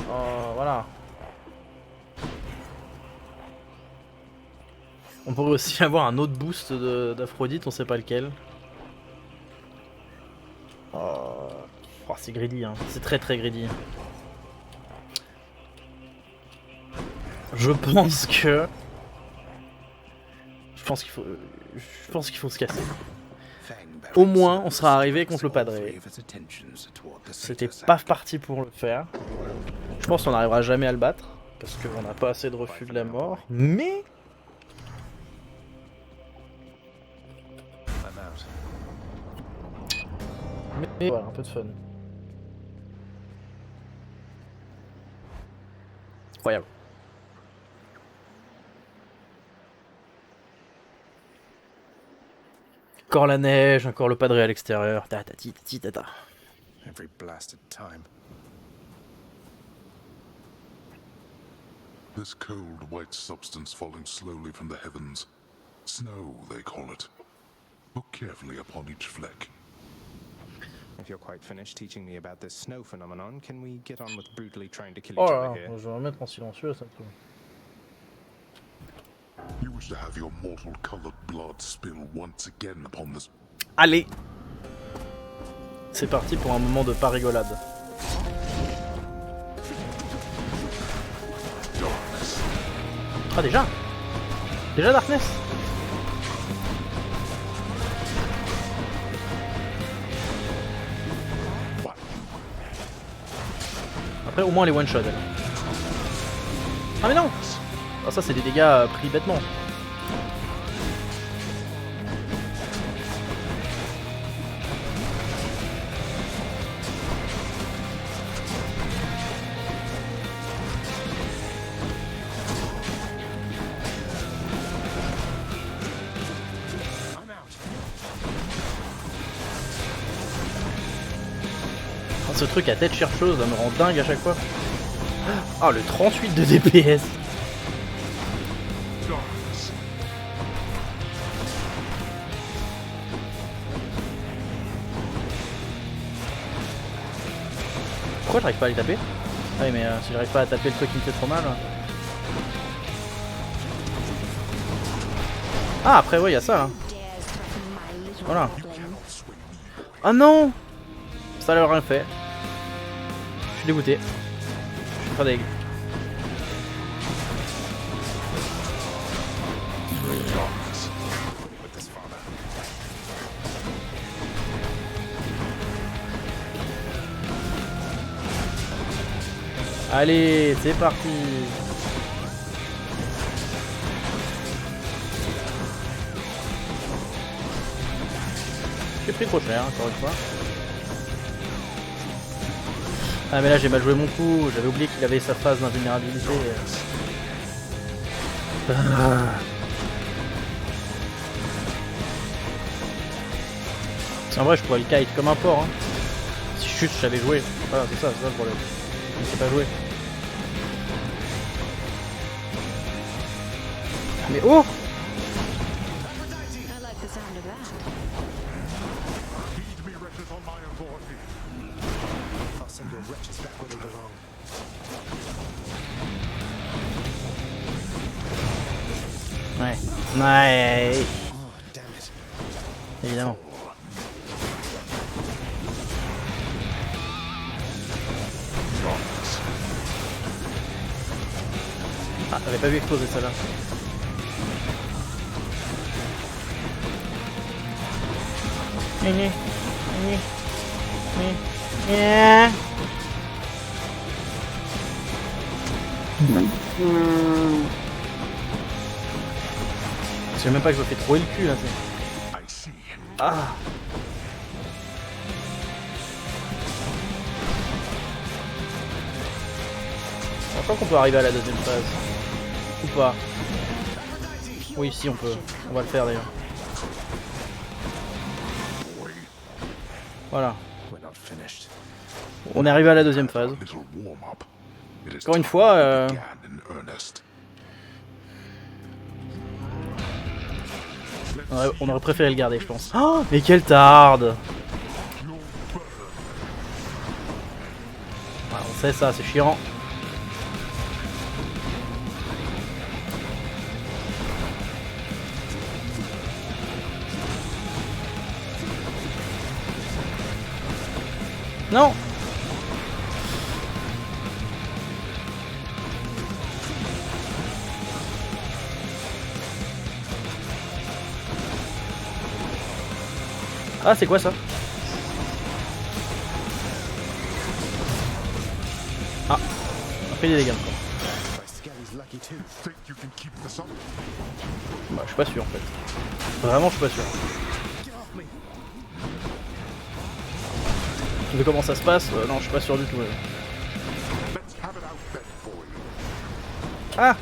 voilà. On pourrait aussi avoir un autre boost d'Aphrodite, on sait pas lequel. Oh, c'est greedy, hein. C'est très très greedy. Je pense que... Je pense qu'il faut se casser. Au moins, on sera arrivé contre le padré. C'était pas parti pour le faire. Je pense qu'on n'arrivera jamais à le battre. Parce qu'on n'a pas assez de refus de la mort. Mais... I'm out. Mais voilà, un peu de fun. Incroyable. Encore la neige, encore le padré à l'extérieur. Tatati, tati, tata. Every blasted time. This cold, white substance falling slowly from the heavens. Snow, they call it. Look carefully upon each fleck. If you're quite finished teaching me about this snow phenomenon, can we get on with brutally trying to kill Oh each là other là, here? je vais remettre en silencieux ça. You wish to have your mortal colored blood spill once again upon this. Allez. C'est parti pour un moment de pas rigolade. Ah déjà Darkness. Après au moins les one shot. Ah mais non. Ah ça c'est des dégâts pris bêtement. Ce truc à tête chercheuse, ça me rend dingue à chaque fois. Ah, le 38 de DPS. Pourquoi j'arrive pas à les taper? Ah oui mais si j'arrive pas à taper le truc qui me fait trop mal. Ah après ouais y'a ça là. Voilà. Ah non. Ça n'a rien fait. Je suis dégoûté. Je suis pas deg. Allez, c'est parti. J'ai pris trop cher, encore une fois. Ah mais là j'ai mal joué mon coup, j'avais oublié qu'il avait sa phase d'invulnérabilité. En vrai je pourrais le kite comme un porc hein. Si chute je savais jouer. Voilà c'est ça le problème. Je ne sais pas jouer. Mais oh! Ouais. Ouais. Évidemment. Ah, j'avais pas vu exploser ça là. Je sais même pas que je me fais trouver le cul là. Ah. Je crois qu'on peut arriver à la deuxième phase. Ou pas. Oui si on peut. On va le faire d'ailleurs. Voilà. On est arrivé à la deuxième phase. Encore une fois, on aurait préféré le garder, je pense. Oh, mais quelle tarde! Ah, on sait ça, c'est chiant. Non! Ah, c'est quoi ça? Ah, on a fait des dégâts encore. Bah, je suis pas sûr en fait. Vraiment, je suis pas sûr. De comment ça se passe? Non, je suis pas sûr du tout. Ah!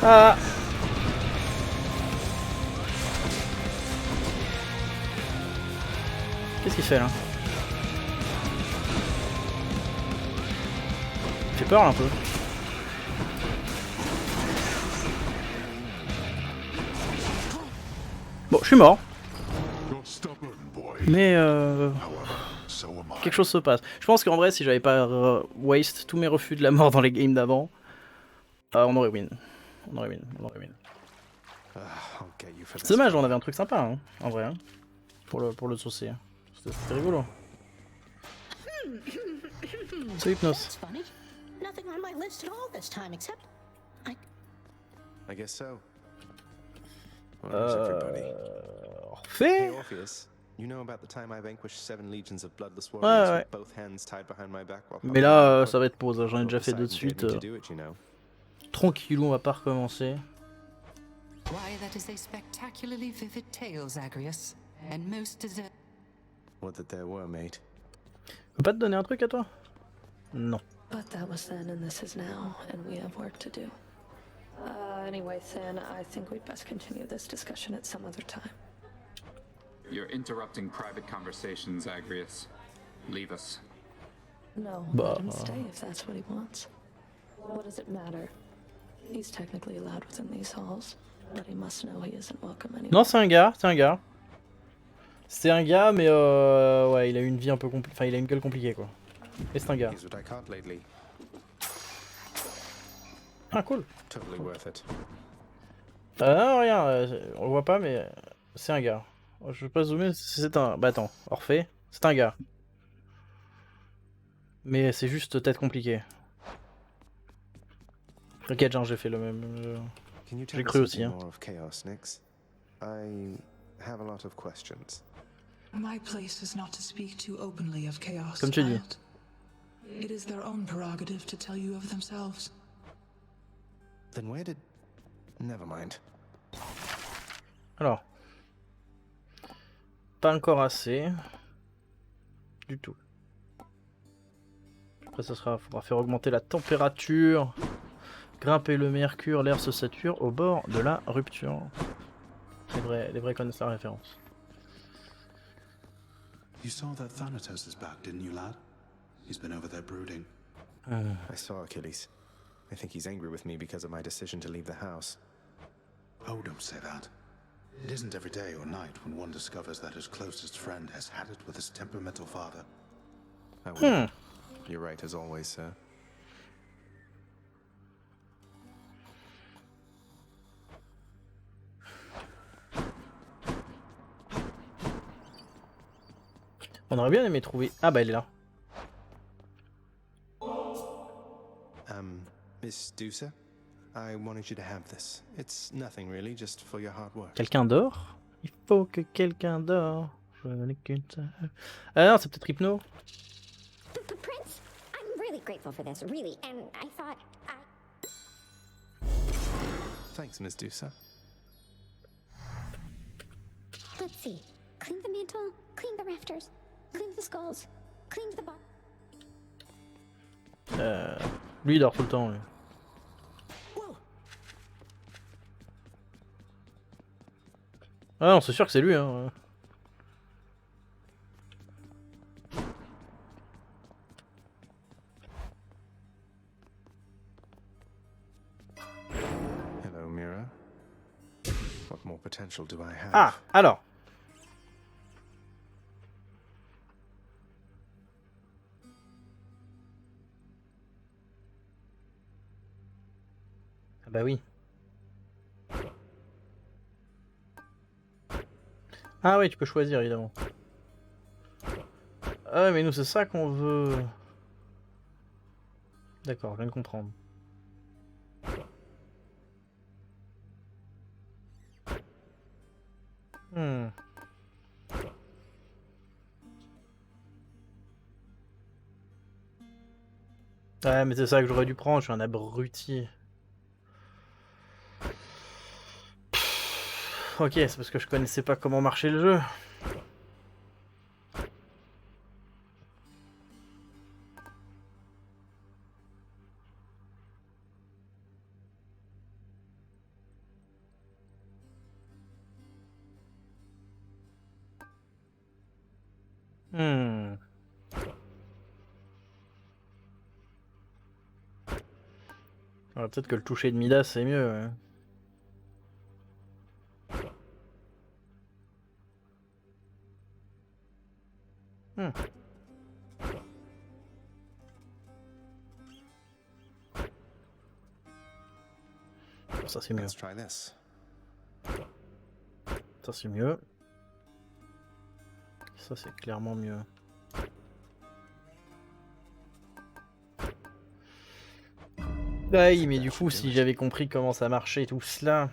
Ah! Qu'est-ce qu'il fait là? fait peur un peu. Bon, je suis mort. You're stubborn, boy. Mais However, so am I. quelque chose se passe. Je pense qu'en vrai, si j'avais pas waste tous mes refus de la mort dans les games d'avant, on aurait win. On aurait win. I'll get you for C'est this. dommage, on avait un truc sympa, hein, en vrai, hein, pour le saucer. C'était rigolo. C'est Hypnos. That's funny. Nothing on my list at all this time, except I guess so. Well, where's everybody? Hey, Orphée. Orpheus, you know about the time I vanquished 7 legions of bloodless Ouais, warriors ouais. with both hands tied behind my back while Mais là, ça va être pause, hein, j'en ai déjà fait deux de suite. Tranquillou, on va pas recommencer. Why, that is a spectacularly vivid tale, Zagreus, and most deserve. What that there were, mate. Je peux pas te donner un truc à toi? Non. But that was then and this is now, and we have work to do. Anyway, Than, I think we'd best continue this discussion at some other time. You're interrupting private conversations, Zagreus. Leave us. No, Bah. let him stay if that's what he wants. What does it matter? He's technically allowed within these halls, but he must know he isn't welcome anywhere. Non, c'est un gars. C'est un gars, mais ouais, il a une vie un peu compliquée. Enfin, il a une gueule compliquée, quoi. Et c'est un gars. Here's what I caught lately. Ah, cool. Totally worth it. Non, rien, on le voit pas, mais c'est un gars. Je vais pas zoomer, c'est un... Bah attends, Orphée, c'est un gars. Mais c'est juste tête compliquée. T'inquiète, genre, j'ai fait le même... Can you tell J'ai me cru aussi, something hein. more of Chaos, Nyx? I have a lot of questions. My place is not to speak too openly of chaos, Comme tu dis. child. It is their own prerogative to tell you of themselves. Then where did... Never mind. Alors. Pas encore assez. Du tout. Après, ça sera... Faudra faire augmenter la température. Grimper le mercure, l'air se sature au bord de la rupture. Les vrais connaissent la référence. You saw that Thanatos is back, didn't you, lad? He's been over there brooding. I saw Achilles. I think he's angry with me because of my decision to leave the house. Oh, don't say that. It isn't every day or night when one discovers that his closest friend has had it with his temperamental father. I will. You're right as always, sir. On aurait bien aimé trouver... Ah bah elle est là. Miss Dusa, I wanted you to have this. It's nothing really, just for your hard work. Quelqu'un dort? Il faut que quelqu'un dort. Je n'ai qu'une seule... Ah non, c'est peut-être Hypno. Prince, I'm really grateful for this, really, and I thought Thanks, Miss Dusa. Let's see. Clean the mantle, clean the rafters, clean the skulls, clean the bar. Lui il dort tout le temps. Lui. Ah non, c'est sûr que c'est lui. Hein. Hello, Mira. What more potential do I have? Ah, alors. Ah bah oui. Ah oui, tu peux choisir évidemment. Ah ouais, mais nous c'est ça qu'on veut. D'accord, je viens de comprendre. Ouais, mais c'est ça que j'aurais dû prendre, je suis un abruti. Ok, c'est parce que je connaissais pas comment marchait le jeu. Peut-être que le toucher de Midas c'est mieux. Ouais. Ça c'est mieux. Let's try this. Ça c'est mieux. Ça c'est clairement mieux. Ouais, mais du coup, si j'avais compris comment ça marchait tout cela,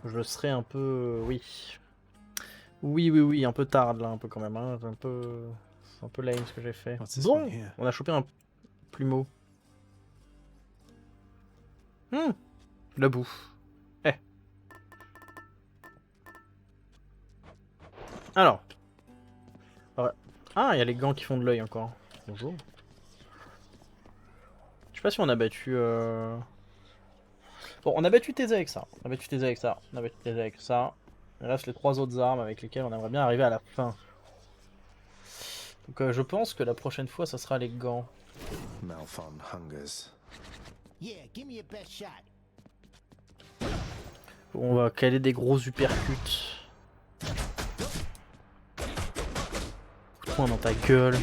je serais un peu... Oui. Oui, un peu tard là, un peu quand même. Hein. C'est un peu lame ce que j'ai fait. Bon, on a chopé un plumeau. La bouffe. Alors. Ouais. Ah, il y a les gants qui font de l'œil encore. Bonjour. Je sais pas si on a battu... Bon, on a battu Thésée avec ça. On a battu Thésée avec ça. On a battu Thésée avec ça. Il reste les 3 autres armes avec lesquelles on aimerait bien arriver à la fin. Donc je pense que la prochaine fois, ça sera les gants. Malphon hungers. On va caler des gros uppercuts. Coup de poing dans ta gueule.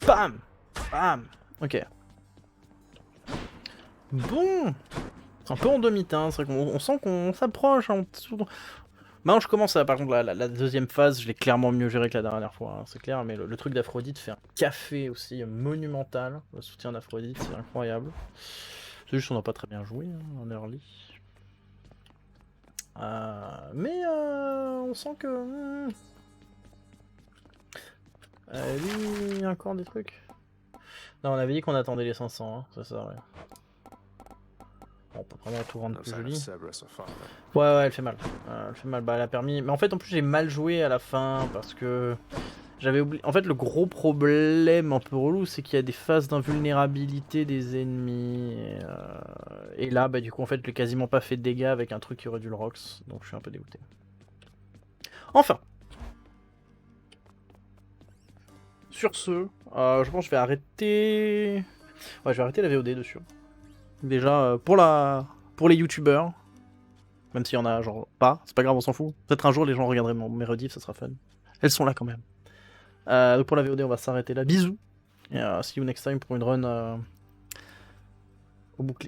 Bam! Bam! Ok. Bon! Un peu en demi-teinte, c'est vrai qu'on sent qu'on s'approche. Maintenant je commence à, par contre, la deuxième phase, je l'ai clairement mieux géré que la dernière fois, hein, c'est clair, mais le truc d'Aphrodite fait un café aussi monumental. Le soutien d'Aphrodite, c'est incroyable. C'est juste qu'on n'a pas très bien joué hein, en early. Mais on sent que... lui, il y a encore des trucs. Non, on avait dit qu'on attendait les 500, hein, c'est ça, ouais. Bon, on peut vraiment tout rendre plus joli. Ouais, elle fait mal. Elle fait mal, bah elle a permis... Mais en fait, en plus, j'ai mal joué à la fin, parce que... J'avais oublié... En fait, le gros problème un peu relou, c'est qu'il y a des phases d'invulnérabilité des ennemis. Et là, bah du coup, en fait, j'ai quasiment pas fait de dégâts avec un truc qui aurait dû le Rox, donc je suis un peu dégoûté. Enfin! Sur ce, je pense que je vais arrêter... Ouais, je vais arrêter la VOD dessus. Déjà, pour les youtubeurs, même s'il y en a genre pas, c'est pas grave, on s'en fout. Peut-être un jour les gens regarderaient mes rediffs, ça sera fun. Elles sont là quand même. Donc pour la VOD, on va s'arrêter là. Bisous. Et see you next time pour une run au bouclier.